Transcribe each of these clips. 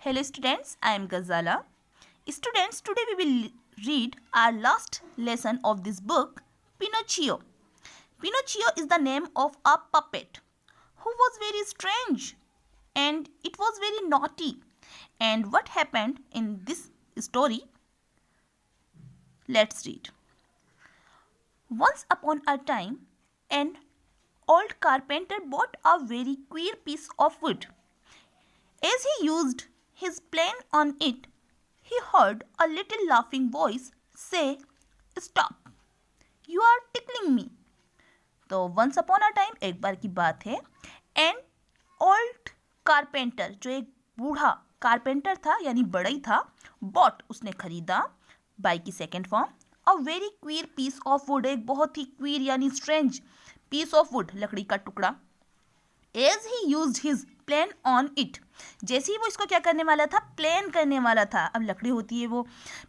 Hello students, I am Ghazala. Students, today we will read our last lesson of this book, Pinocchio. Pinocchio is the name of a puppet who was very strange and it was very naughty. And what happened in this story? Let's read. Once upon a time, an old carpenter bought a very queer piece of wood. As he used his plane on it, he heard a little laughing voice say, "Stop! You are tickling me." तो once upon a time एक बार की बात है, an old carpenter जो एक बूढ़ा carpenter था यानी बड़ई था, bought उसने खरीदा, बाई की second form, a very queer piece of wood एक बहुत ही queer यानी strange piece of wood लकड़ी का टुकड़ा. As he used his plane on it, जैसे ही वो इसको क्या करने वाला था, प्लेन करने वाला था. अब लकड़ी होती है वो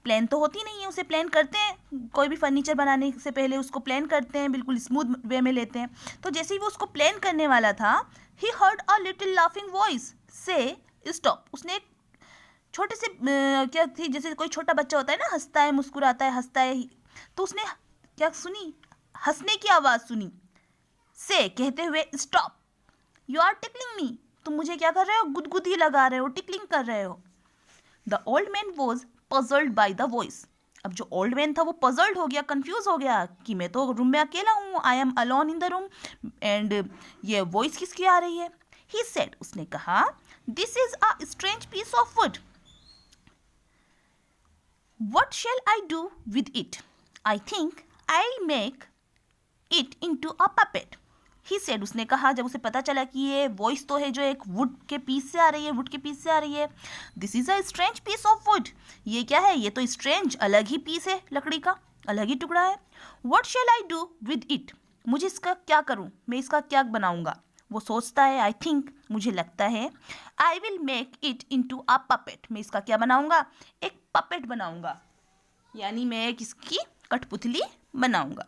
प्लेन तो होती नहीं है, उसे प्लेन करते हैं, कोई भी फर्नीचर बनाने से पहले उसको प्लेन करते हैं, बिल्कुल स्मूथ वे में लेते हैं. तो जैसे ही वो उसको प्लेन करने वाला था, he heard a little laughing voice say stop. उसने एक छोटे से क्या थी, जैसे कोई छोटा बच्चा होता है ना, हंसता है, मुस्कुराता है, हंसता है, तो उसने क्या सुनी, हंसने की आवाज़ सुनी. से कहते हुए स्टॉप, यू आर टिकलिंग मी, तुम मुझे क्या कर रहे हो, गुदगुदी लगा रहे हो, टिकलिंग कर रहे हो. The old man was puzzled by the voice. अब जो ओल्ड मैन था वो पजल्ड हो गया, कंफ्यूज हो गया कि मैं तो रूम में अकेला हूँ, I am alone in the room, and ये वॉइस किसकी आ रही है. ही सेड, उसने कहा, this is a strange piece of wood, what shall I do with it, I think I make it into a puppet. He said, उसने कहा जब उसे पता चला कि ये वॉइस तो है जो एक वुड के पीस से आ रही है, वुड के पीस से आ रही है. This is a strange piece of wood, ये क्या है, ये तो स्ट्रेंज अलग ही पीस है, लकड़ी का अलग ही टुकड़ा है. What shall I do with it, मुझे इसका क्या करूँ, मैं इसका क्या बनाऊँगा. वो सोचता है, आई थिंक, मुझे लगता है, I will make it into a puppet, मैं इसका क्या बनाऊँगा, एक पपेट बनाऊँगा, यानी मैं एक इसकी कठपुतली बनाऊँगा.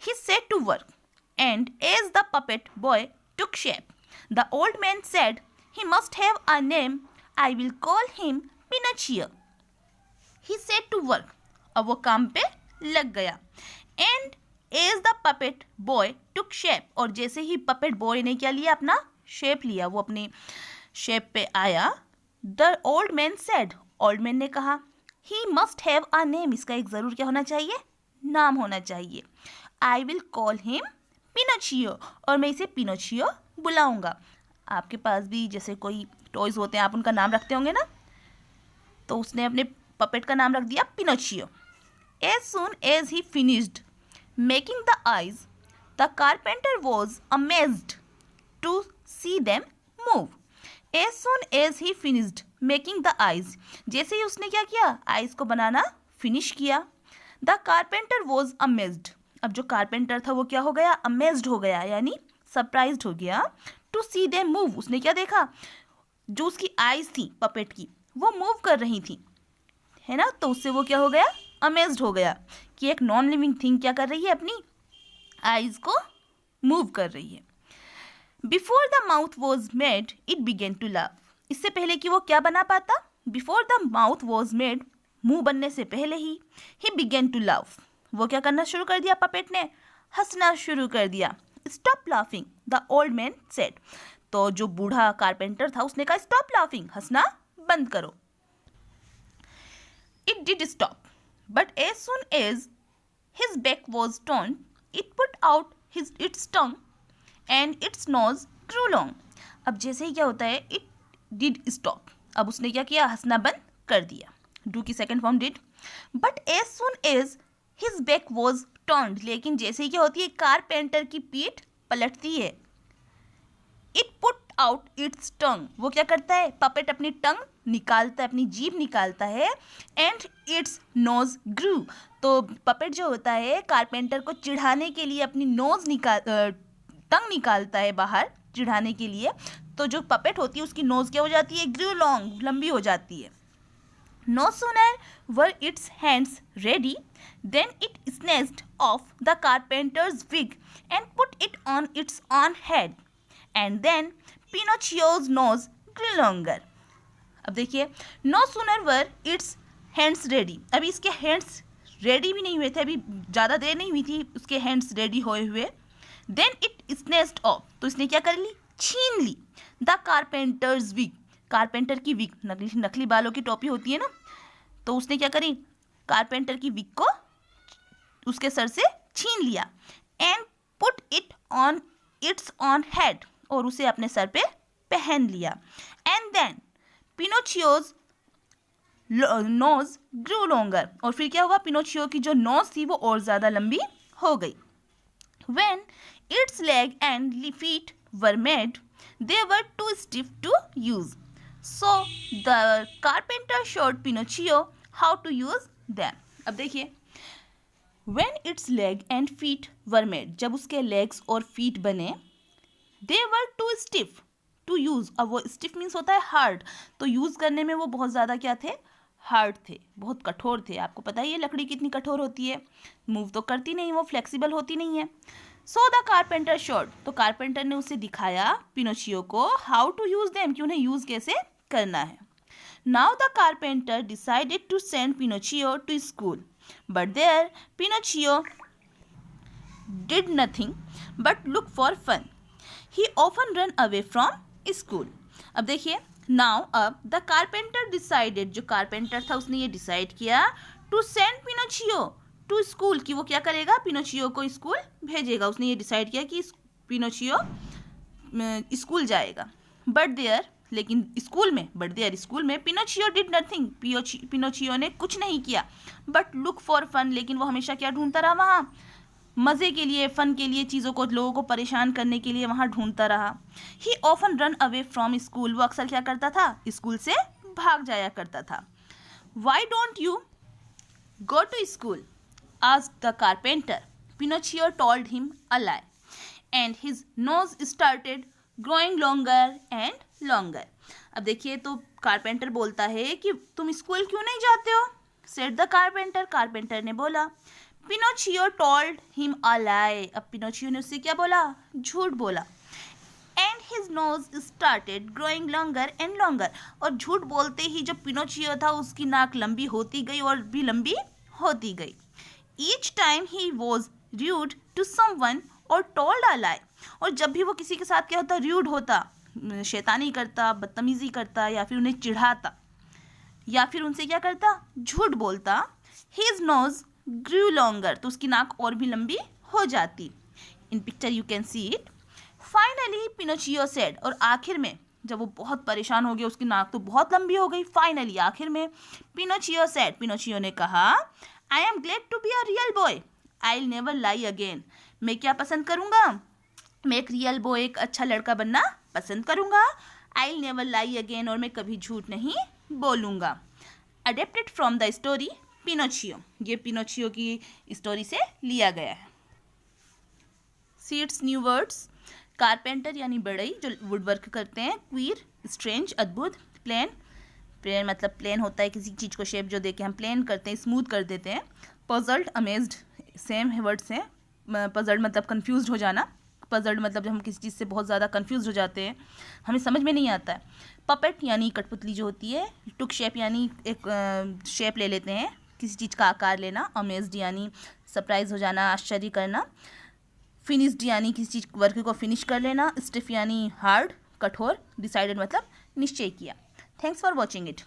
He said to work, and as the puppet boy took shape, the old man said, he must have a name, I will call him Pinocchio. He said to work, अब वो काम पे लग गया. And as the puppet boy took shape, और जैसे ही puppet boy ने क्या लिया, अपना शेप लिया, वो अपने शेप पे आया. The old man said, old man ने कहा, he must have a name, इसका एक ज़रूर क्या होना चाहिए, नाम होना चाहिए. I will call him Pinocchio, और मैं इसे पिनोचियो बुलाऊंगा. आपके पास भी जैसे कोई टॉयज़ होते हैं, आप उनका नाम रखते होंगे ना, तो उसने अपने पपेट का नाम रख दिया Pinocchio. As soon as he finished making the eyes, the carpenter was amazed to see them move. As soon as he finished making the eyes, जैसे ही उसने क्या किया, आइज को बनाना फिनिश किया. द कारपेंटर वॉज अमेज्ड, अब जो कारपेंटर था वो क्या हो गया, अमेज्ड हो गया, यानी सरप्राइज्ड हो गया. टू सी देम मूव, उसने क्या देखा, जो उसकी आइज थी पपेट की वो मूव कर रही थी, है ना, तो उससे वो क्या हो गया, अमेज्ड हो गया कि एक नॉन लिविंग थिंग क्या कर रही है, अपनी आइज को मूव कर रही है. Before the mouth was made it began to laugh, इससे पहले कि वो क्या बना पाता, before the mouth was made, मुंह बनने से पहले ही बिगेन टू लव, वो क्या करना शुरू कर दिया, पपेट ने हंसना शुरू कर दिया. Stop laughing, the old man said, तो जो बूढ़ा कारपेंटर था उसने कहा, स्टॉप लाफिंग, हंसना बंद करो. It did stop, but as soon as his back was turned it put out its tongue and its nose grew long. अब जैसे ही क्या होता है, इट डिड स्टॉप, अब उसने क्या किया, हंसना बंद कर दिया. डू की second form did. But as soon as his back was turned, लेकिन जैसे ही क्या होती है, कारपेंटर की पीठ पलटती है. इट पुट आउट इट्स टंग, वो क्या करता है, पपेट अपनी टंग निकालता है, अपनी जीभ निकालता है. एंड इट्स नोज ग्रू, तो पपेट जो होता है कारपेंटर को चिढ़ाने के लिए अपनी टंग निकालता है बाहर चिढ़ाने के लिए. तो जो पपेट होती है उसकी नोज क्या हो जाती है, ग्रू लॉन्ग, लंबी हो जाती है. No sooner were its hands ready than it snatched off the carpenter's wig and put it on its own head, and then Pinocchio's nose grew longer. अब देखिए, no sooner were its hands ready, अभी इसके hands ready भी नहीं हुए थे, अभी ज़्यादा देर नहीं हुई थी उसके हैंड्स रेडी हुए हुए। देन इट स्नेच्ड ऑफ, तो इसने क्या कर ली, छीन ली। द कारपेंटर्स विग, कारपेंटर की विग, नकली बालों की टोपी होती है ना, तो उसने क्या करी, कारपेंटर की विग को उसके सर से छीन लिया। And put it on its on head, और उसे अपने सर पे पहन लिया। And then Pinocchio's nose grew longer, और फिर क्या हुआ, पिनोचियो की जो नोज थी वो और ज़्यादा लंबी हो गई। When its leg and feet were made, they were too stiff to use. So the carpenter showed Pinocchio how to use them. अब देखिए, when its leg and feet were made, जब उसके legs और feet बने, they were too stiff to use. अब वो stiff means होता है hard, तो use करने में वो बहुत ज़्यादा क्या थे, हार्ड थे, बहुत कठोर थे। आपको पता ही है लकड़ी कितनी कठोर होती है, मूव तो करती नहीं, वो फ्लेक्सिबल होती नहीं है। सो द कारपेंटर शोड, तो कारपेंटर ने उसे दिखाया पिनोचियो को हाउ टू यूज देम, कि उन्हें यूज कैसे करना है। Now the carpenter decided to send Pinocchio to school, but there Pinocchio did nothing but look for fun, he often run away from school. अब देखिए, नाउ अब the carpenter decided, जो carpenter था उसने ये डिसाइड किया to send Pinocchio to school, कि वो क्या करेगा, पिनोचियो को स्कूल भेजेगा। उसने ये डिसाइड किया कि पिनोचियो स्कूल जाएगा। बट देयर, लेकिन स्कूल में, बट देयर स्कूल में पिनोचियो डिड नथिंग, पिनोचियो ने कुछ नहीं किया। बट लुक फॉर फन, लेकिन वो हमेशा क्या ढूंढता रहा, वहाँ मज़े के लिए, फ़न के लिए, चीज़ों को, लोगों को परेशान करने के लिए वहाँ ढूंढता रहा। ही often run away from school, वो अक्सर क्या करता था, स्कूल से भाग जाया करता था। Why don't you go to school, asked the carpenter. Pinocchio told him a lie, and his nose started growing longer and longer. अब देखिए, तो कारपेंटर बोलता है कि तुम स्कूल क्यों नहीं जाते हो, said the carpenter. कारपेंटर ने बोला, Pinocchio told him a lie. अब पिनोचियो ने उससे क्या बोला, झूठ बोला। And his nose started growing longer and longer, और झूठ बोलते ही जो पिनोचियो था उसकी नाक लंबी होती गई और भी लंबी होती गई। Each time he was rude to someone or told a lie, और जब भी वो किसी के साथ क्या होता, rude होता, शैतानी करता, बदतमीजी करता, या फिर उन्हें चिढ़ाता, या फिर उनसे क्या करता, झूठ बोलता, his nose grew longer, तो उसकी नाक और भी लंबी हो जाती। इन picture you can see it. Finally Pinocchio said, और आखिर में जब वो बहुत परेशान हो गया, उसकी नाक तो बहुत लंबी हो गई, फाइनली आखिर में पिनोचियो सेड, पिनोचियो ने कहा, I am glad to be a real boy, I will never lie again. मैं क्या पसंद करूँगा, मैं एक रियल बॉय, एक अच्छा लड़का बनना पसंद करूँगा। आई विल नेवर लाई अगेन, और मैं कभी झूठ नहीं बोलूँगा। Adapted from the story Pinocchio, ये पिनोचियो की स्टोरी से लिया गया है। सीट्स न्यू वर्ड्स, कारपेंटर यानी बढ़ई जो वुड वर्क करते हैं, क्वीर स्ट्रेंज अद्भुत, प्लेन, प्लेन मतलब प्लेन होता है किसी चीज़ को शेप जो देके हम प्लेन करते हैं, स्मूथ कर देते हैं। पजल्ड अमेज्ड सेम वर्ड्स हैं, पजल्ड मतलब कंफ्यूज्ड हो जाना, पजल्ड मतलब जब हम किसी चीज़ से बहुत ज़्यादा कंफ्यूज हो जाते हैं, हमें समझ में नहीं आता है। पपेट यानी कठपुतली जो होती है, टुक शेप यानी एक शेप ले लेते हैं, किसी चीज़ का आकार लेना, अमेज्ड यानी सरप्राइज हो जाना, आश्चर्य करना, फिनिश्ड यानी किसी चीज़ वर्क को फिनिश कर लेना, स्टिफ यानी हार्ड कठोर, डिसाइडेड मतलब निश्चय किया। Thanks for watching it.